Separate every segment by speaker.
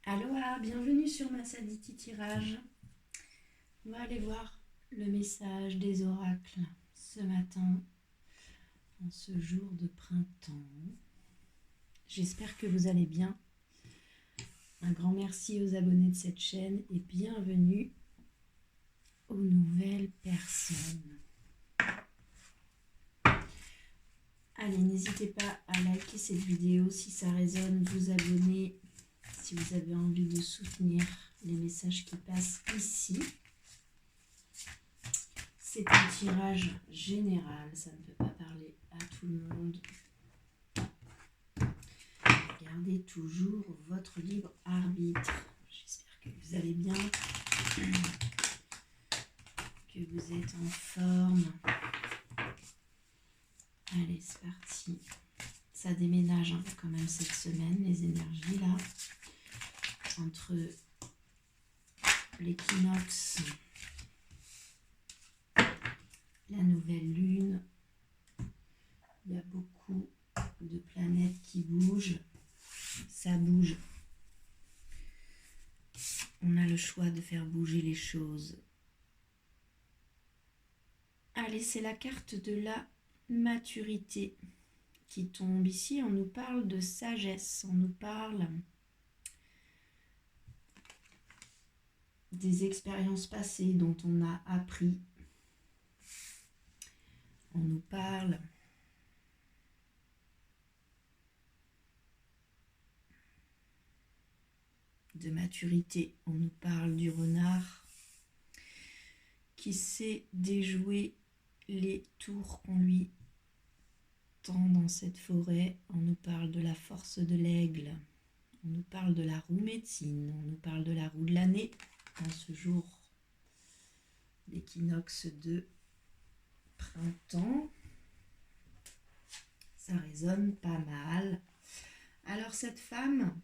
Speaker 1: Aloha, bienvenue sur Massaditi Tirage. On va aller voir le message des oracles ce matin, en ce jour de printemps. J'espère que vous allez bien. Un grand merci aux abonnés de cette chaîne et bienvenue aux nouvelles personnes. Allez, n'hésitez pas à liker cette vidéo si ça résonne, vous abonner si vous avez envie de soutenir les messages qui passent ici. C'est un tirage général, ça ne peut pas parler à tout le monde. Gardez toujours votre libre arbitre. J'espère que vous allez bien, que vous êtes en forme. Allez, c'est parti. Ça déménage quand même cette semaine, les énergies là, entre l'équinoxe, la nouvelle lune. Il y a beaucoup de planètes qui bougent. Ça bouge. On a le choix de faire bouger les choses. Allez, c'est la carte de la maturité qui tombe ici. On nous parle de sagesse, on nous parle des expériences passées dont on a appris. On nous parle de maturité, on nous parle du renard qui sait déjouer les tours qu'on lui tend dans cette forêt. On nous parle de la force de l'aigle, on nous parle de la roue médecine, on nous parle de la roue de l'année en ce jour d'équinoxe de printemps. Ça résonne pas mal. Alors cette femme,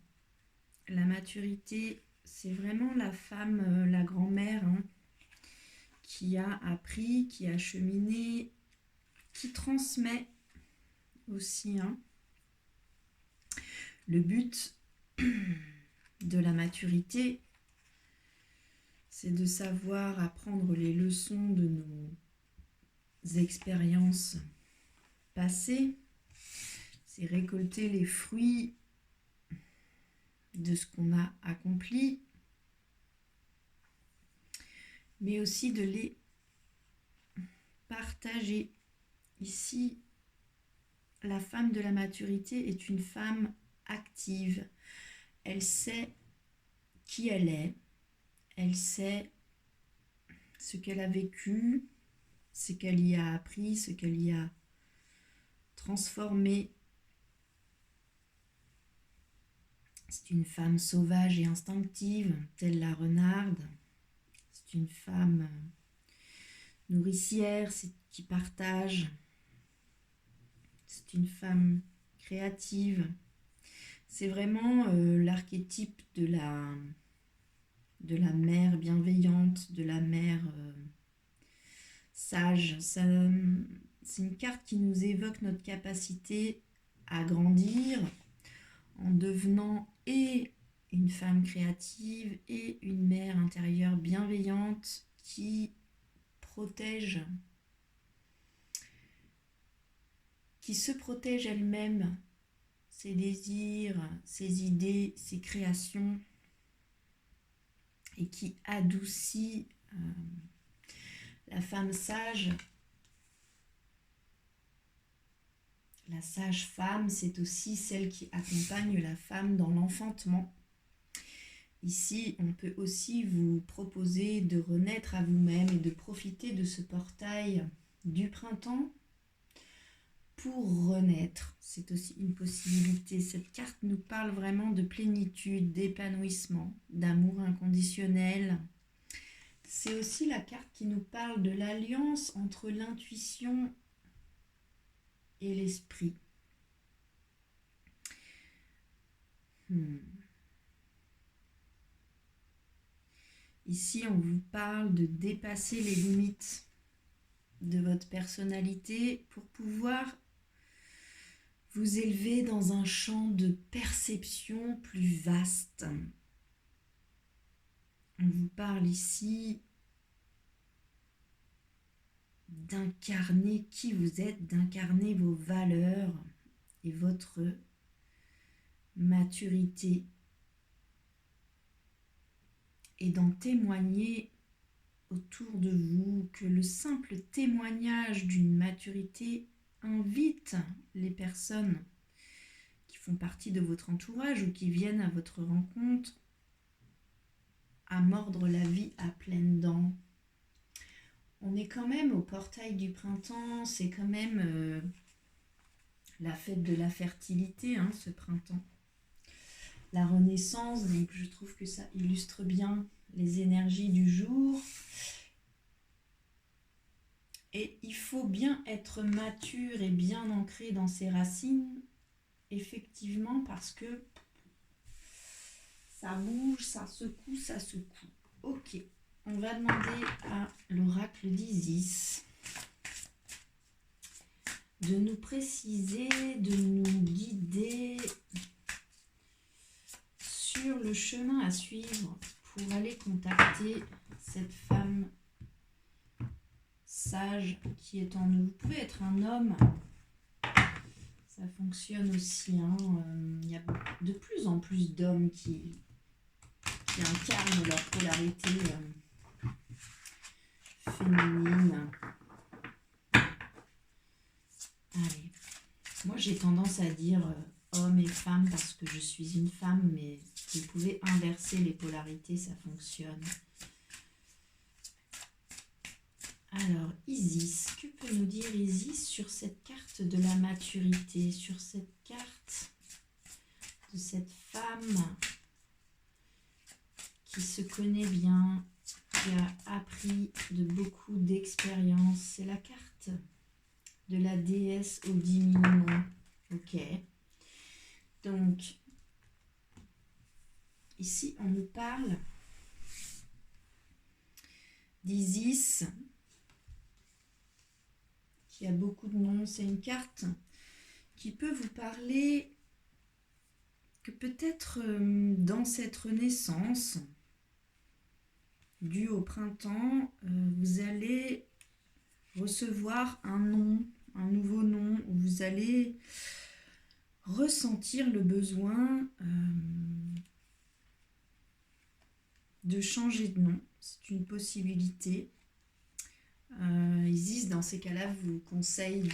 Speaker 1: la maturité, c'est vraiment la femme, la grand-mère, qui a appris, qui a cheminé, qui transmet aussi. Le but de la maturité, c'est de savoir apprendre les leçons de nos expériences passées, c'est récolter les fruits de ce qu'on a accompli, mais aussi de les partager. Ici, la femme de la maturité est une femme active. Elle sait qui elle sait ce qu'elle a vécu, ce qu'elle y a appris, ce qu'elle y a transformé. C'est une femme sauvage et instinctive, telle la renarde. C'est une femme nourricière, qui partage. C'est une femme créative. C'est vraiment l'archétype de la mère bienveillante, de la mère sage. C'est une carte qui nous évoque notre capacité à grandir en devenant et une femme créative et une mère intérieure bienveillante qui protège, qui se protège elle-même, ses désirs, ses idées, ses créations, et qui adoucit la femme sage. La sage femme, c'est aussi celle qui accompagne la femme dans l'enfantement. Ici, on peut aussi vous proposer de renaître à vous-même et de profiter de ce portail du printemps pour renaître. C'est aussi une possibilité. Cette carte nous parle vraiment de plénitude, d'épanouissement, d'amour inconditionnel. C'est aussi la carte qui nous parle de l'alliance entre l'intuition et l'esprit. Ici, on vous parle de dépasser les limites de votre personnalité pour pouvoir vous élever dans un champ de perception plus vaste. On vous parle ici d'incarner qui vous êtes, d'incarner vos valeurs et votre maturité et d'en témoigner autour de vous, que le simple témoignage d'une maturité invite les personnes qui font partie de votre entourage ou qui viennent à votre rencontre à mordre la vie à pleines dents. On est quand même au portail du printemps, c'est quand même la fête de la fertilité, hein, ce printemps. La renaissance, donc je trouve que ça illustre bien les énergies du jour. Et il faut bien être mature et bien ancré dans ses racines, effectivement, parce que ça bouge, ça secoue, ça secoue. Ok, on va demander à l'oracle d'Isis de nous préciser, de nous guider sur le chemin à suivre pour aller contacter cette femme sage qui est en nous. Vous pouvez être un homme, ça fonctionne aussi. Il y a de plus en plus d'hommes qui incarnent leur polarité féminine. Allez, moi j'ai tendance à dire homme et femme parce que je suis une femme, mais vous pouvez inverser les polarités, ça fonctionne. Alors, Isis, que peut nous dire Isis sur cette carte de la maturité, sur cette carte de cette femme qui se connaît bien, qui a appris de beaucoup d'expériences. C'est la carte de la déesse aux 10 000 noms. Ok. Donc, ici, on nous parle d'Isis, qui a beaucoup de noms. C'est une carte qui peut vous parler que peut-être dans cette renaissance due au printemps, vous allez recevoir un nom, un nouveau nom, où vous allez ressentir le besoin de changer de nom. C'est une possibilité. Isis, dans ces cas-là, vous conseille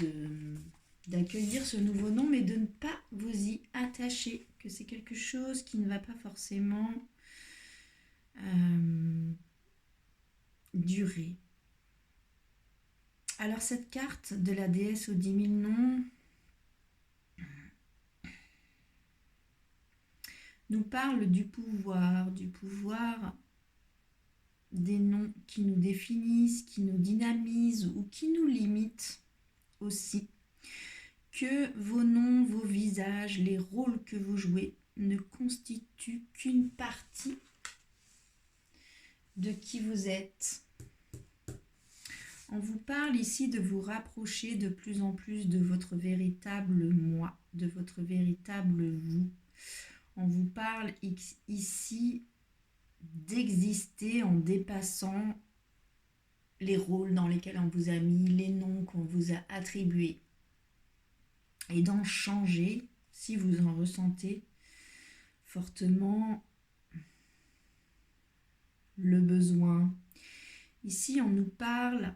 Speaker 1: d'accueillir ce nouveau nom, mais de ne pas vous y attacher, que c'est quelque chose qui ne va pas forcément durer. Alors cette carte de la déesse aux 10 000 noms nous parle du pouvoir des noms qui nous définissent, qui nous dynamisent ou qui nous limitent aussi. Que vos noms, vos visages, les rôles que vous jouez ne constituent qu'une partie de qui vous êtes. On vous parle ici de vous rapprocher de plus en plus de votre véritable moi, de votre véritable vous. On vous parle ici d'exister en dépassant les rôles dans lesquels on vous a mis, les noms qu'on vous a attribués, et d'en changer si vous en ressentez fortement le besoin. Ici, on nous parle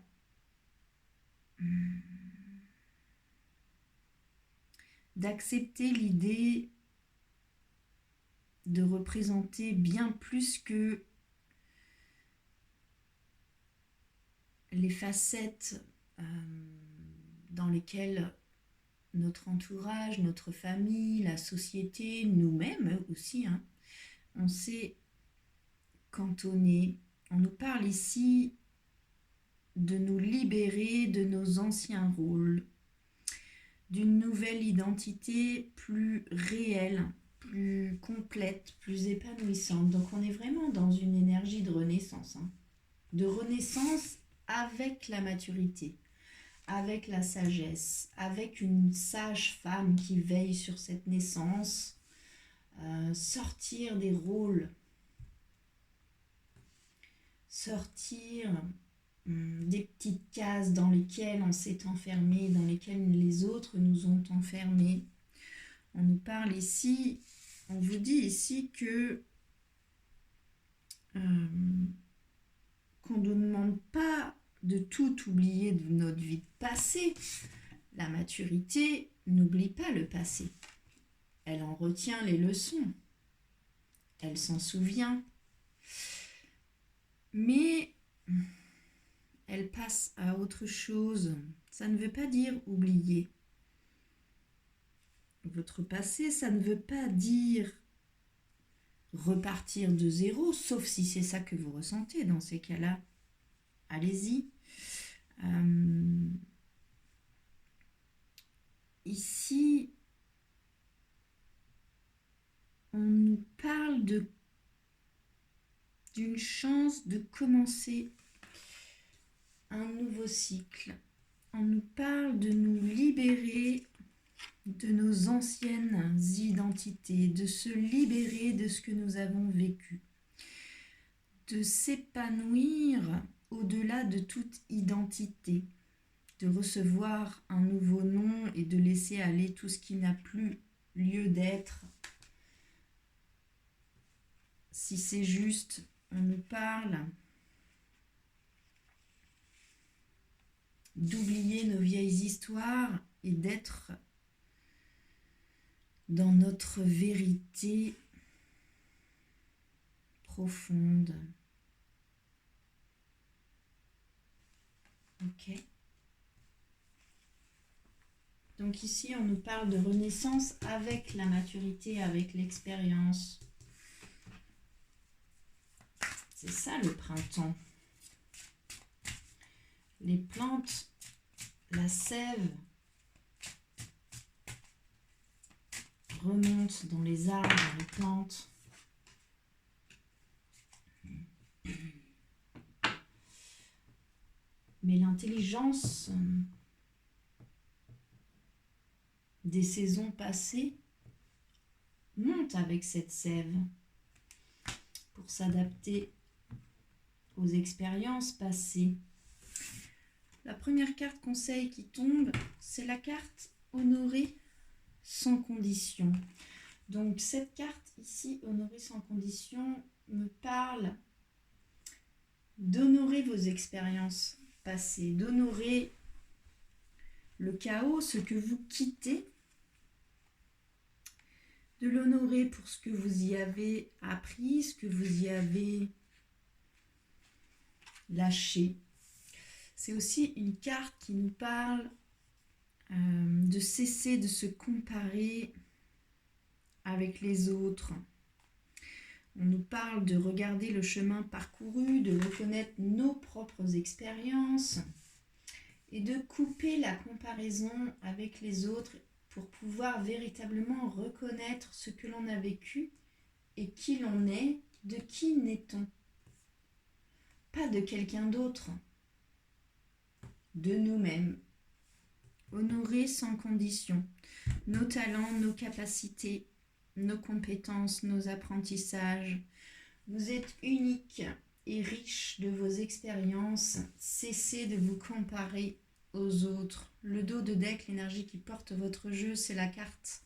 Speaker 1: d'accepter l'idée de représenter bien plus que les facettes dans lesquelles notre entourage, notre famille, la société, nous-mêmes aussi, on s'est cantonné. On nous parle ici de nous libérer de nos anciens rôles, d'une nouvelle identité plus réelle, plus complète, plus épanouissante. Donc on est vraiment dans une énergie de renaissance, de renaissance avec la maturité, avec la sagesse, avec une sage femme qui veille sur cette naissance, sortir des rôles sortir des petites cases dans lesquelles on s'est enfermé, dans lesquelles les autres nous ont enfermés. On nous parle ici, on vous dit ici que qu'on ne nous demande pas de tout oublier de notre vie passée. La maturité n'oublie pas le passé. Elle en retient les leçons. Elle s'en souvient. Mais elle passe à autre chose. Ça ne veut pas dire oublier votre passé, ça ne veut pas dire repartir de zéro, sauf si c'est ça que vous ressentez. Dans ces cas-là, allez-y. Ici, on nous parle d'une chance de commencer un nouveau cycle. On nous parle de nous libérer de nos anciennes identités, de se libérer de ce que nous avons vécu, de s'épanouir au-delà de toute identité, de recevoir un nouveau nom et de laisser aller tout ce qui n'a plus lieu d'être. Si c'est juste, on nous parle d'oublier nos vieilles histoires et d'être dans notre vérité profonde. Ok. Donc ici, on nous parle de renaissance avec la maturité, avec l'expérience. C'est ça le printemps. Les plantes, la sève remonte dans les arbres, dans les plantes. Mais l'intelligence des saisons passées monte avec cette sève pour s'adapter aux expériences passées. La première carte conseil qui tombe, c'est la carte honorer sans condition. Donc cette carte ici, honorer sans condition, me parle d'honorer vos expériences passées, d'honorer le chaos, ce que vous quittez, de l'honorer pour ce que vous y avez appris, ce que vous y avez lâché. C'est aussi une carte qui nous parle de cesser de se comparer avec les autres. On nous parle de regarder le chemin parcouru, de reconnaître nos propres expériences et de couper la comparaison avec les autres pour pouvoir véritablement reconnaître ce que l'on a vécu et qui l'on est, de qui naît-on. Pas de quelqu'un d'autre, de nous-mêmes. Honorer sans condition nos talents, nos capacités, nos compétences, nos apprentissages. Vous êtes unique et riche de vos expériences. Cessez de vous comparer aux autres. Le dos de deck, l'énergie qui porte votre jeu, c'est la carte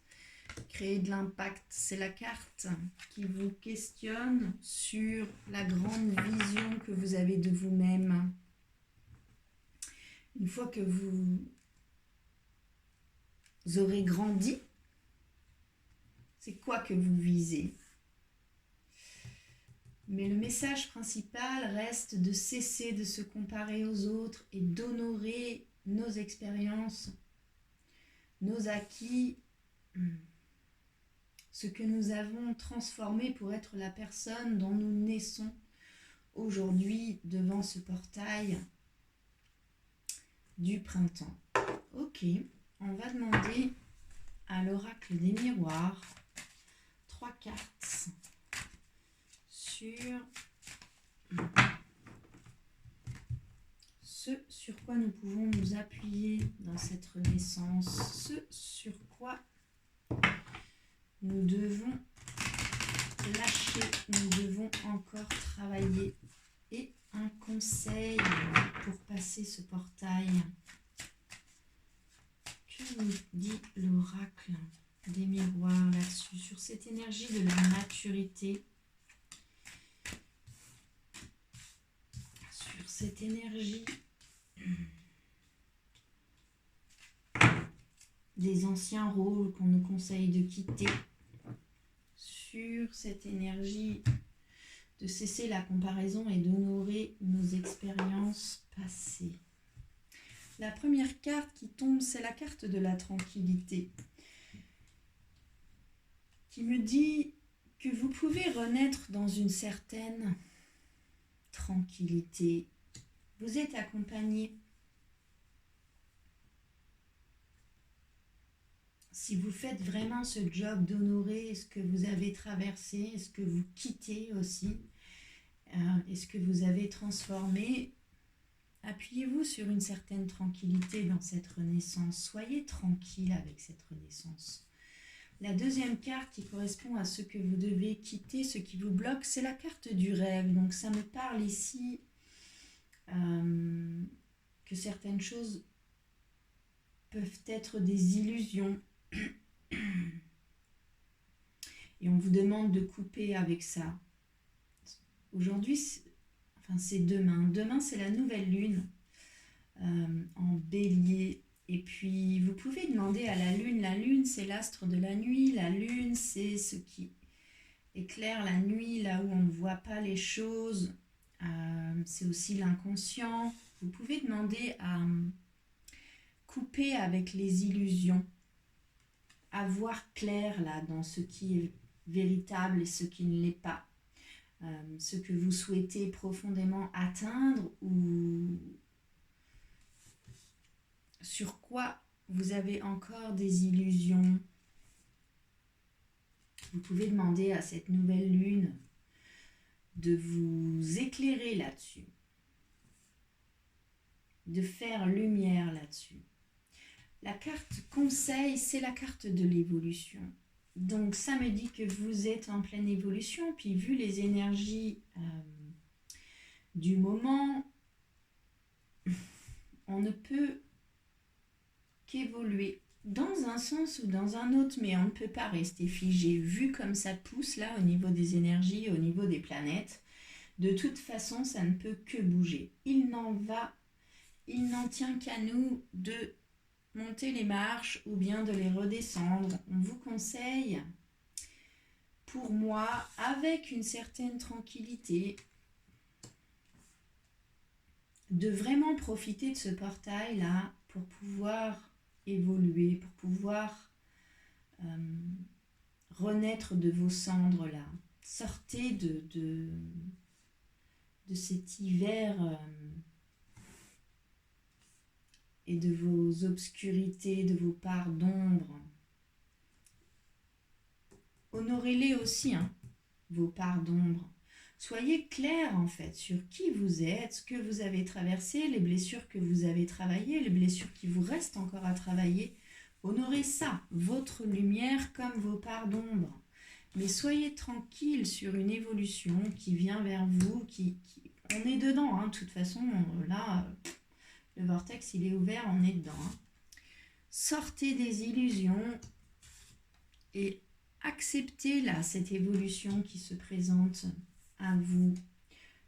Speaker 1: créer de l'impact. C'est la carte qui vous questionne sur la grande vision que vous avez de vous-même. Une fois que vous aurez grandi, c'est quoi que vous visez? Mais le message principal reste de cesser de se comparer aux autres et d'honorer nos expériences, nos acquis, ce que nous avons transformé pour être la personne dont nous naissons aujourd'hui devant ce portail du printemps. Ok, on va demander à l'oracle des miroirs 3 cartes sur ce sur quoi nous pouvons nous appuyer dans cette renaissance, ce sur quoi nous devons lâcher, nous devons encore travailler et un conseil pour passer ce portail. Que nous dit l'oracle des miroirs là-dessus, sur cette énergie de la maturité, sur cette énergie des anciens rôles qu'on nous conseille de quitter, sur cette énergie de cesser la comparaison et d'honorer nos expériences passées. La première carte qui tombe, c'est la carte de la tranquillité, qui me dit que vous pouvez renaître dans une certaine tranquillité. Vous êtes accompagné. Si vous faites vraiment ce job d'honorer ce que vous avez traversé, ce que vous quittez aussi, et ce que vous avez transformé, appuyez-vous sur une certaine tranquillité dans cette renaissance. Soyez tranquille avec cette renaissance. La deuxième carte qui correspond à ce que vous devez quitter, ce qui vous bloque, c'est la carte du rêve. Donc ça me parle ici que certaines choses peuvent être des illusions. Et on vous demande de couper avec ça. Aujourd'hui, c'est demain. Demain, c'est la nouvelle lune en bélier. Et puis, vous pouvez demander à la lune. La lune, c'est l'astre de la nuit. La lune, c'est ce qui éclaire la nuit, là où on ne voit pas les choses. C'est aussi l'inconscient. Vous pouvez demander à couper avec les illusions, à voir clair là dans ce qui est véritable et ce qui ne l'est pas. Ce que vous souhaitez profondément atteindre ou sur quoi vous avez encore des illusions. Vous pouvez demander à cette nouvelle lune de vous éclairer là-dessus, de faire lumière là-dessus. La carte conseil, c'est la carte de l'évolution. Donc ça me dit que vous êtes en pleine évolution, puis vu les énergies du moment, on ne peut qu'évoluer dans un sens ou dans un autre, mais on ne peut pas rester figé. Vu comme ça pousse là au niveau des énergies, au niveau des planètes, de toute façon ça ne peut que bouger. Il n'en tient qu'à nous de monter les marches ou bien de les redescendre. On vous conseille, pour moi, avec une certaine tranquillité, de vraiment profiter de ce portail-là pour pouvoir évoluer, pour pouvoir renaître de vos cendres-là. Sortez de cet hiver et de vos obscurités, de vos parts d'ombre. Honorez-les aussi, vos parts d'ombre. Soyez clair en fait sur qui vous êtes, ce que vous avez traversé, les blessures que vous avez travaillées, les blessures qui vous restent encore à travailler. Honorez ça, votre lumière comme vos parts d'ombre. Mais soyez tranquille sur une évolution qui vient vers vous, on est dedans, de toute façon, là, le vortex il est ouvert, on est dedans. Sortez des illusions et acceptez là cette évolution qui se présente à vous.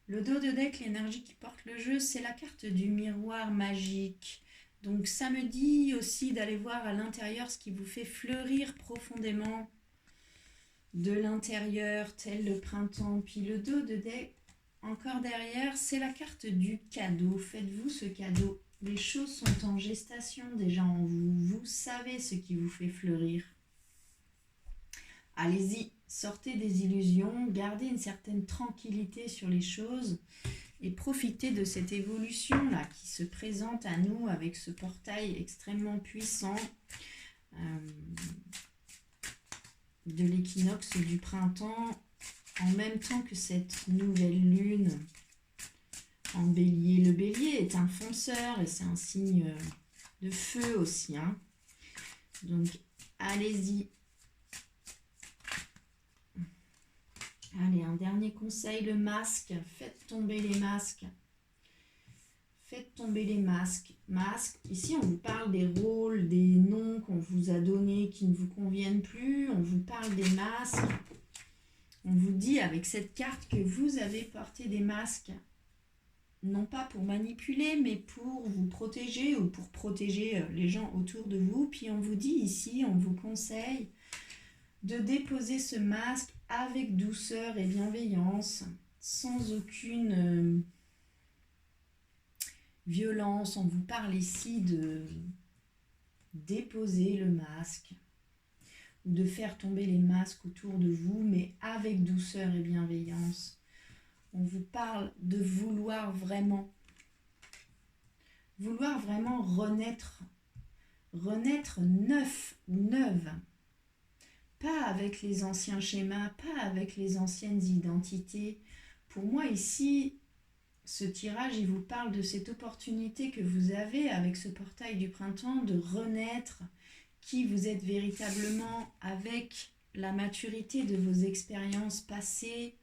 Speaker 1: Le dos de deck, l'énergie qui porte le jeu, c'est la carte du miroir magique. Donc ça me dit aussi d'aller voir à l'intérieur ce qui vous fait fleurir profondément de l'intérieur, tel le printemps. Puis le dos de deck, encore derrière, c'est la carte du cadeau. Faites-vous ce cadeau. Les choses sont en gestation déjà en vous. Vous savez ce qui vous fait fleurir. Allez-y, sortez des illusions, gardez une certaine tranquillité sur les choses et profitez de cette évolution-là qui se présente à nous avec ce portail extrêmement puissant de l'équinoxe du printemps, en même temps que cette nouvelle lune en bélier. Le bélier est un fonceur et c'est un signe de feu aussi. Donc, allez-y. Allez, un dernier conseil, le masque. Faites tomber les masques. Faites tomber les masques. Masques, ici on vous parle des rôles, des noms qu'on vous a donnés qui ne vous conviennent plus. On vous parle des masques. On vous dit avec cette carte que vous avez porté des masques, non pas pour manipuler, mais pour vous protéger ou pour protéger les gens autour de vous. Puis on vous dit ici, on vous conseille de déposer ce masque avec douceur et bienveillance, sans aucune violence. On vous parle ici de déposer le masque ou de faire tomber les masques autour de vous, mais avec douceur et bienveillance. On vous parle de vouloir vraiment renaître neuf ou neuve. Pas avec les anciens schémas, pas avec les anciennes identités. Pour moi ici, ce tirage, il vous parle de cette opportunité que vous avez avec ce portail du printemps de renaître qui vous êtes véritablement avec la maturité de vos expériences passées,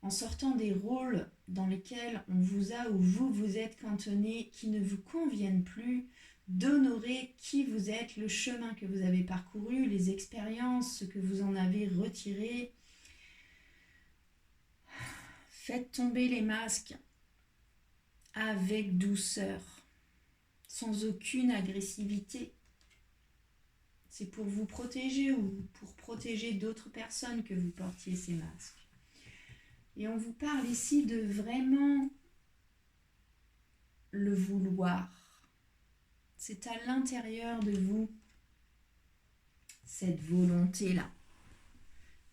Speaker 1: en sortant des rôles dans lesquels on vous a ou vous êtes cantonné qui ne vous conviennent plus, d'honorer qui vous êtes, le chemin que vous avez parcouru, les expériences, ce que vous en avez retiré. Faites tomber les masques avec douceur, sans aucune agressivité. C'est pour vous protéger ou pour protéger d'autres personnes que vous portiez ces masques. Et on vous parle ici de vraiment le vouloir. C'est à l'intérieur de vous, cette volonté-là,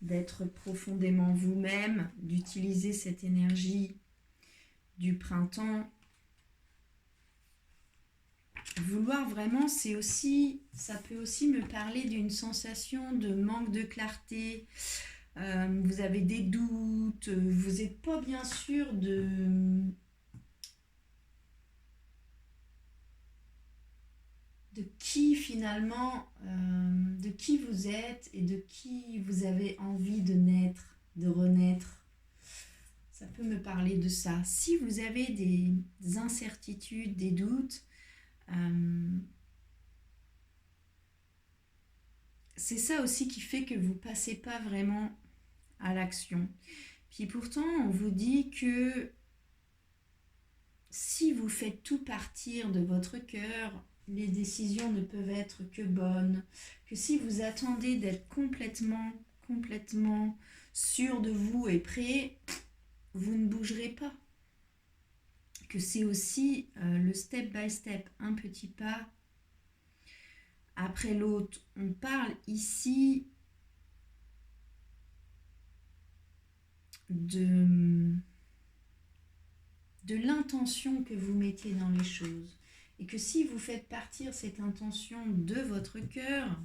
Speaker 1: d'être profondément vous-même, d'utiliser cette énergie du printemps. Vouloir vraiment, ça peut aussi me parler d'une sensation de manque de clarté. Vous avez des doutes, vous n'êtes pas bien sûr de qui finalement, de qui vous êtes et de qui vous avez envie de naître, de renaître. Ça peut me parler de ça. Si vous avez des incertitudes, des doutes, c'est ça aussi qui fait que vous ne passez pas vraiment à l'action. Puis pourtant, on vous dit que si vous faites tout partir de votre cœur, les décisions ne peuvent être que bonnes. Que si vous attendez d'être complètement sûr de vous et prêt, vous ne bougerez pas. Que c'est aussi le step by step, un petit pas après l'autre. On parle ici de l'intention que vous mettez dans les choses. Et que si vous faites partir cette intention de votre cœur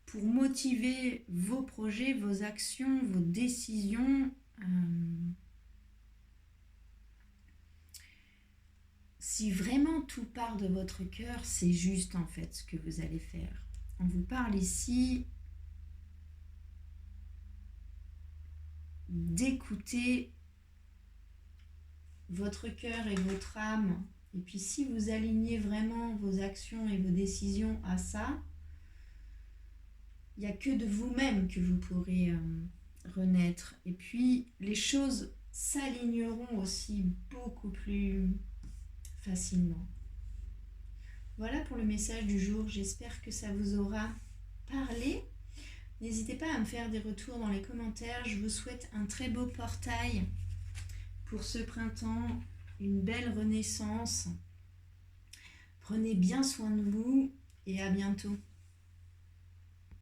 Speaker 1: pour motiver vos projets, vos actions, vos décisions, si vraiment tout part de votre cœur, c'est juste en fait ce que vous allez faire. On vous parle ici d'écouter votre cœur et votre âme. Et puis si vous alignez vraiment vos actions et vos décisions à ça, il n'y a que de vous-même que vous pourrez renaître. Et puis les choses s'aligneront aussi beaucoup plus facilement. Voilà pour le message du jour. J'espère que ça vous aura parlé. N'hésitez pas à me faire des retours dans les commentaires. Je vous souhaite un très beau portail pour ce printemps, une belle renaissance. Prenez bien soin de vous et à bientôt.